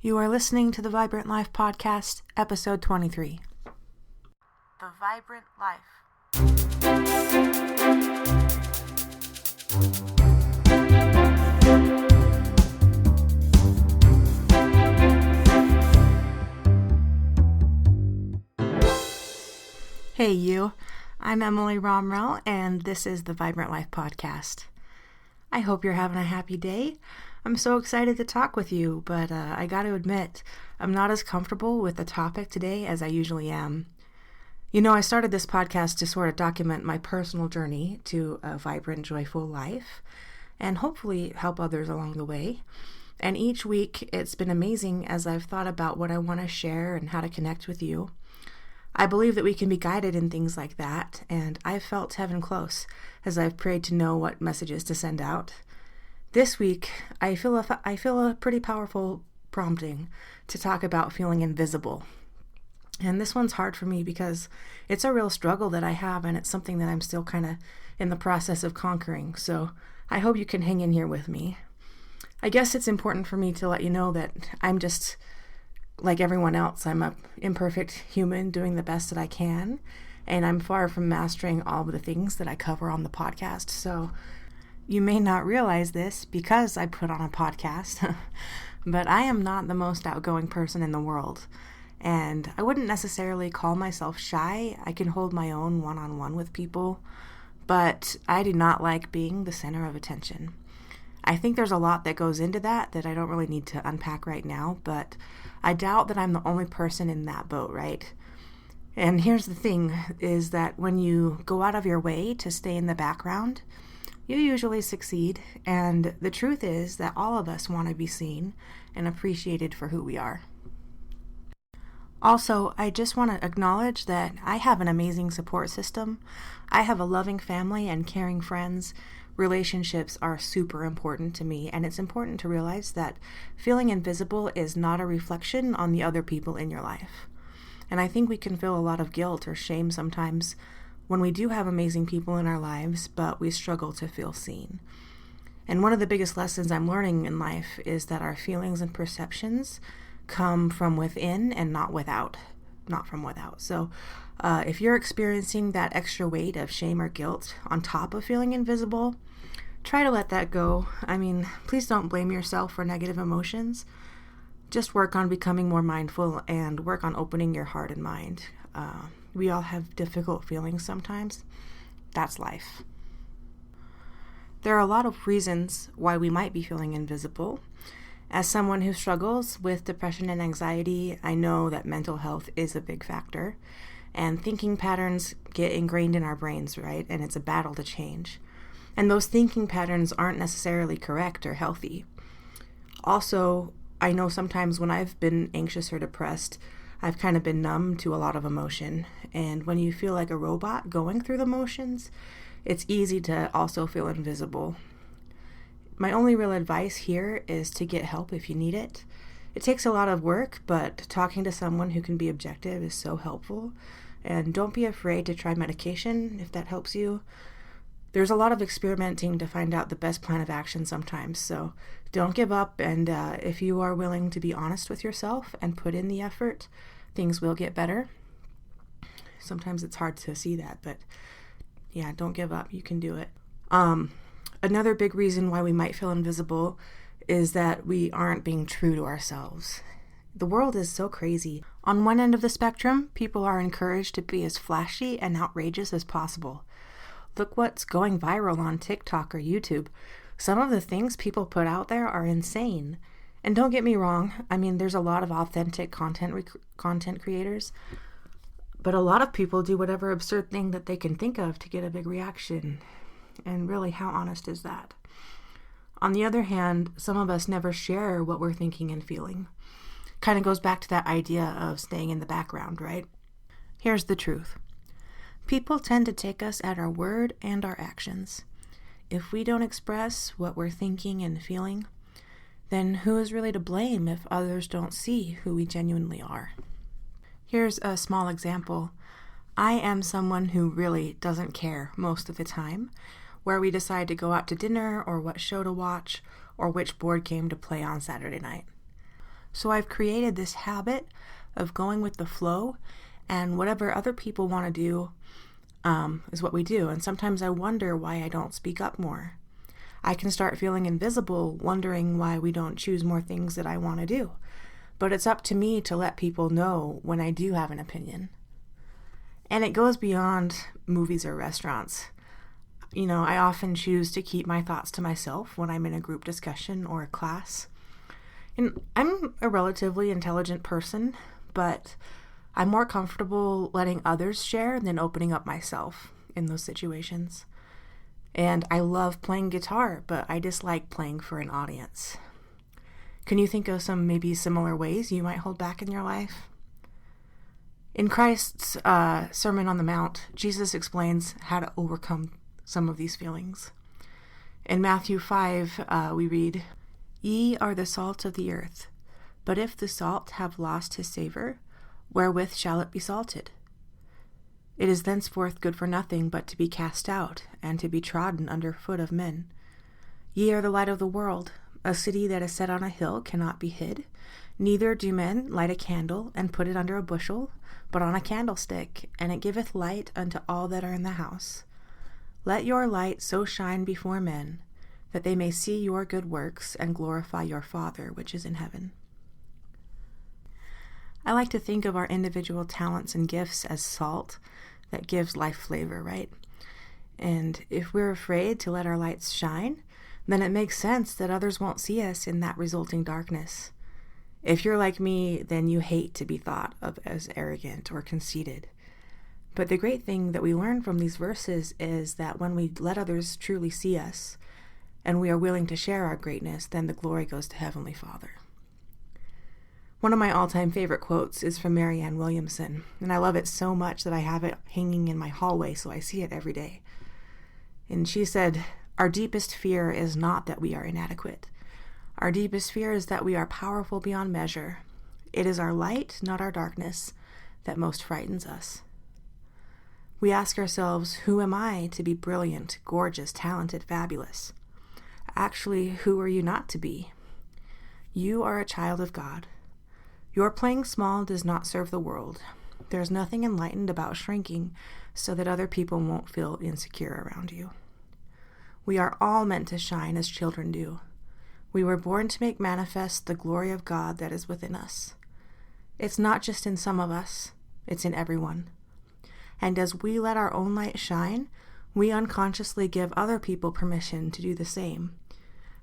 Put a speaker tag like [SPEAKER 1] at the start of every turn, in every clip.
[SPEAKER 1] You are listening to the Vibrant Life Podcast, episode 23. The Vibrant Life. Hey you, I'm Emily Romrell, and this is the Vibrant Life Podcast. I hope you're having a happy day. I'm so excited to talk with you, but I got to admit, I'm not as comfortable with the topic today as I usually am. You know, I started this podcast to sort of document my personal journey to a vibrant, joyful life, and hopefully help others along the way. And each week, it's been amazing as I've thought about what I want to share and how to connect with you. I believe that we can be guided in things like that, and I've felt heaven close as I've prayed to know what messages to send out. This week, I feel a pretty powerful prompting to talk about feeling invisible. And this one's hard for me because it's a real struggle that I have, and it's something that I'm still kind of in the process of conquering. So I hope you can hang in here with me. I guess it's important for me to let you know that I'm just like everyone else. I'm an imperfect human doing the best that I can, and I'm far from mastering all of the things that I cover on the podcast. So you may not realize this because I put on a podcast, but I am not the most outgoing person in the world. And I wouldn't necessarily call myself shy. I can hold my own one-on-one with people, but I do not like being the center of attention. I think there's a lot that goes into that I don't really need to unpack right now, but I doubt that I'm the only person in that boat, right? And here's the thing, is that when you go out of your way to stay in the background, you usually succeed, and the truth is that all of us want to be seen and appreciated for who we are. Also, I just want to acknowledge that I have an amazing support system. I have a loving family and caring friends. Relationships are super important to me, and it's important to realize that feeling invisible is not a reflection on the other people in your life. And I think we can feel a lot of guilt or shame sometimes when we do have amazing people in our lives, but we struggle to feel seen. And one of the biggest lessons I'm learning in life is that our feelings and perceptions come from within and not from without. So if you're experiencing that extra weight of shame or guilt on top of feeling invisible, try to let that go. I mean, please don't blame yourself for negative emotions. Just work on becoming more mindful and work on opening your heart and mind. We all have difficult feelings sometimes. That's life. There are a lot of reasons why we might be feeling invisible. As someone who struggles with depression and anxiety, I know that mental health is a big factor. And thinking patterns get ingrained in our brains, right? And it's a battle to change. And those thinking patterns aren't necessarily correct or healthy. Also, I know sometimes when I've been anxious or depressed, I've kind of been numb to a lot of emotion. And when you feel like a robot going through the motions, it's easy to also feel invisible. My only real advice here is to get help if you need it. It takes a lot of work, but talking to someone who can be objective is so helpful. And don't be afraid to try medication if that helps you. There's a lot of experimenting to find out the best plan of action sometimes, so don't give up, and if you are willing to be honest with yourself and put in the effort, things will get better. Sometimes it's hard to see that, but yeah, don't give up. You can do it. Another big reason why we might feel invisible is that we aren't being true to ourselves. The world is so crazy. On one end of the spectrum, people are encouraged to be as flashy and outrageous as possible. Look what's going viral on TikTok or YouTube. Some of the things people put out there are insane. And don't get me wrong, I mean, there's a lot of authentic content creators, but a lot of people do whatever absurd thing that they can think of to get a big reaction. And really, how honest is that? On the other hand, some of us never share what we're thinking and feeling. Kind of goes back to that idea of staying in the background, right? Here's the truth. People tend to take us at our word and our actions. If we don't express what we're thinking and feeling, then who is really to blame if others don't see who we genuinely are? Here's a small example. I am someone who really doesn't care most of the time where we decide to go out to dinner or what show to watch or which board game to play on Saturday night. So I've created this habit of going with the flow, and whatever other people want to do is what we do. And sometimes I wonder why I don't speak up more. I can start feeling invisible, wondering why we don't choose more things that I want to do. But it's up to me to let people know when I do have an opinion. And it goes beyond movies or restaurants. I often choose to keep my thoughts to myself when I'm in a group discussion or a class. And I'm a relatively intelligent person, but I'm more comfortable letting others share than opening up myself in those situations. And I love playing guitar, but I dislike playing for an audience. Can you think of some maybe similar ways you might hold back in your life? In Christ's Sermon on the Mount, Jesus explains how to overcome some of these feelings. In Matthew 5, we read, "Ye are the salt of the earth, but if the salt have lost his savor, wherewith shall it be salted? It is thenceforth good for nothing but to be cast out, and to be trodden under foot of men. Ye are the light of the world. A city that is set on a hill cannot be hid. Neither do men light a candle, and put it under a bushel, but on a candlestick, and it giveth light unto all that are in the house. Let your light so shine before men, that they may see your good works, and glorify your Father which is in heaven." I like to think of our individual talents and gifts as salt that gives life flavor, right? And if we're afraid to let our lights shine, then it makes sense that others won't see us in that resulting darkness. If you're like me, then you hate to be thought of as arrogant or conceited. But the great thing that we learn from these verses is that when we let others truly see us, and we are willing to share our greatness, then the glory goes to Heavenly Father. One of my all-time favorite quotes is from Marianne Williamson, and I love it so much that I have it hanging in my hallway so I see it every day. And she said, "Our deepest fear is not that we are inadequate. Our deepest fear is that we are powerful beyond measure. It is our light, not our darkness, that most frightens us." We ask ourselves, who am I to be brilliant, gorgeous, talented, fabulous? Actually, who are you not to be? You are a child of God. Your playing small does not serve the world. There's nothing enlightened about shrinking so that other people won't feel insecure around you. We are all meant to shine as children do. We were born to make manifest the glory of God that is within us. It's not just in some of us, it's in everyone. And as we let our own light shine, we unconsciously give other people permission to do the same.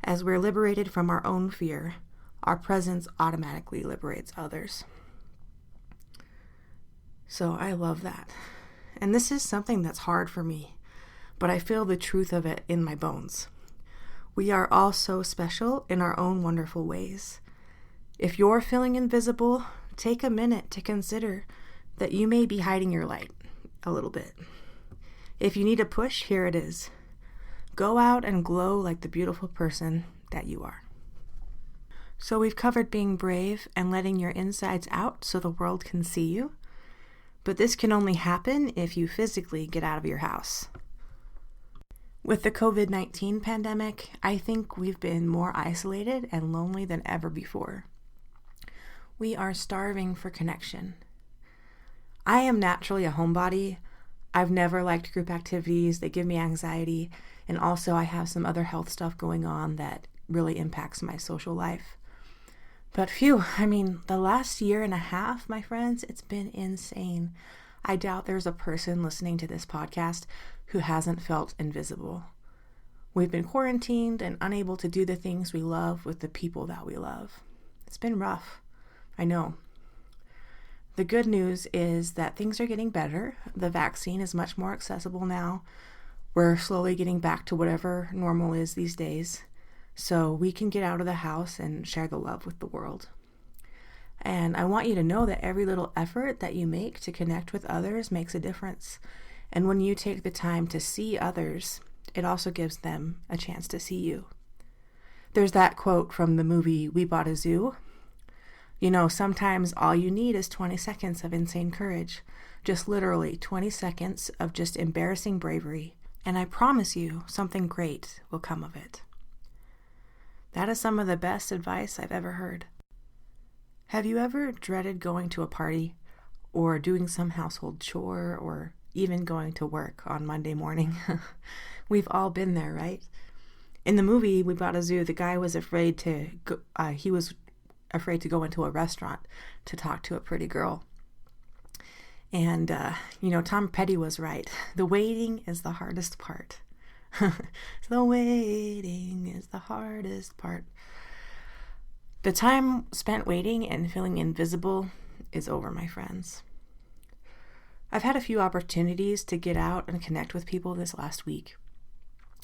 [SPEAKER 1] As we're liberated from our own fear, our presence automatically liberates others. So I love that. And this is something that's hard for me, but I feel the truth of it in my bones. We are all so special in our own wonderful ways. If you're feeling invisible, take a minute to consider that you may be hiding your light a little bit. If you need a push, here it is. Go out and glow like the beautiful person that you are. So we've covered being brave and letting your insides out so the world can see you. But this can only happen if you physically get out of your house. With the COVID-19 pandemic, I think we've been more isolated and lonely than ever before. We are starving for connection. I am naturally a homebody. I've never liked group activities. They give me anxiety. And also I have some other health stuff going on that really impacts my social life. But the last year and a half, my friends, it's been insane. I doubt there's a person listening to this podcast who hasn't felt invisible. We've been quarantined and unable to do the things we love with the people that we love. It's been rough. I know. The good news is that things are getting better. The vaccine is much more accessible now. We're slowly getting back to whatever normal is these days, so we can get out of the house and share the love with the world. And I want you to know that every little effort that you make to connect with others makes a difference. And when you take the time to see others, it also gives them a chance to see you. There's that quote from the movie We Bought a Zoo. Sometimes all you need is 20 seconds of insane courage. Just literally 20 seconds of just embarrassing bravery. And I promise you, something great will come of it. That is some of the best advice I've ever heard. Have you ever dreaded going to a party or doing some household chore or even going to work on Monday morning? We've all been there, right? In the movie We Bought a Zoo, the guy was afraid to go, go into a restaurant to talk to a pretty girl. And, Tom Petty was right. The waiting is the hardest part. The waiting is the hardest part. The time spent waiting and feeling invisible is over, my friends. I've had a few opportunities to get out and connect with people this last week.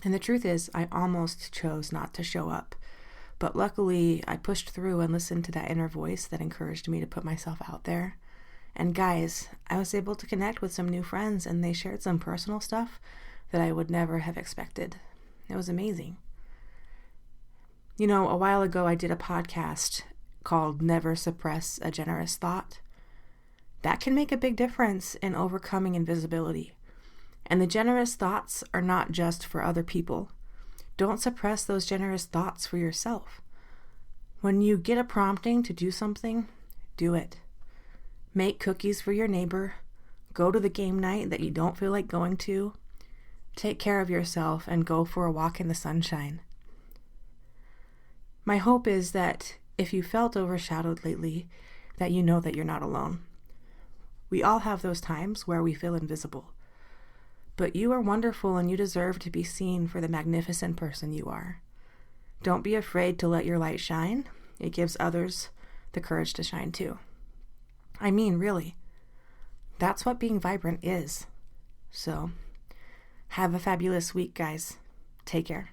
[SPEAKER 1] And the truth is, I almost chose not to show up. But luckily, I pushed through and listened to that inner voice that encouraged me to put myself out there. And guys, I was able to connect with some new friends, and they shared some personal stuff that I would never have expected. It was amazing. A while ago I did a podcast called Never Suppress a Generous Thought. That can make a big difference in overcoming invisibility. And the generous thoughts are not just for other people. Don't suppress those generous thoughts for yourself. When you get a prompting to do something, do it. Make cookies for your neighbor. Go to the game night that you don't feel like going to. Take care of yourself and go for a walk in the sunshine. My hope is that if you felt overshadowed lately, that you know that you're not alone. We all have those times where we feel invisible. But you are wonderful and you deserve to be seen for the magnificent person you are. Don't be afraid to let your light shine. It gives others the courage to shine too. I mean, really. That's what being vibrant is. So, have a fabulous week, guys. Take care.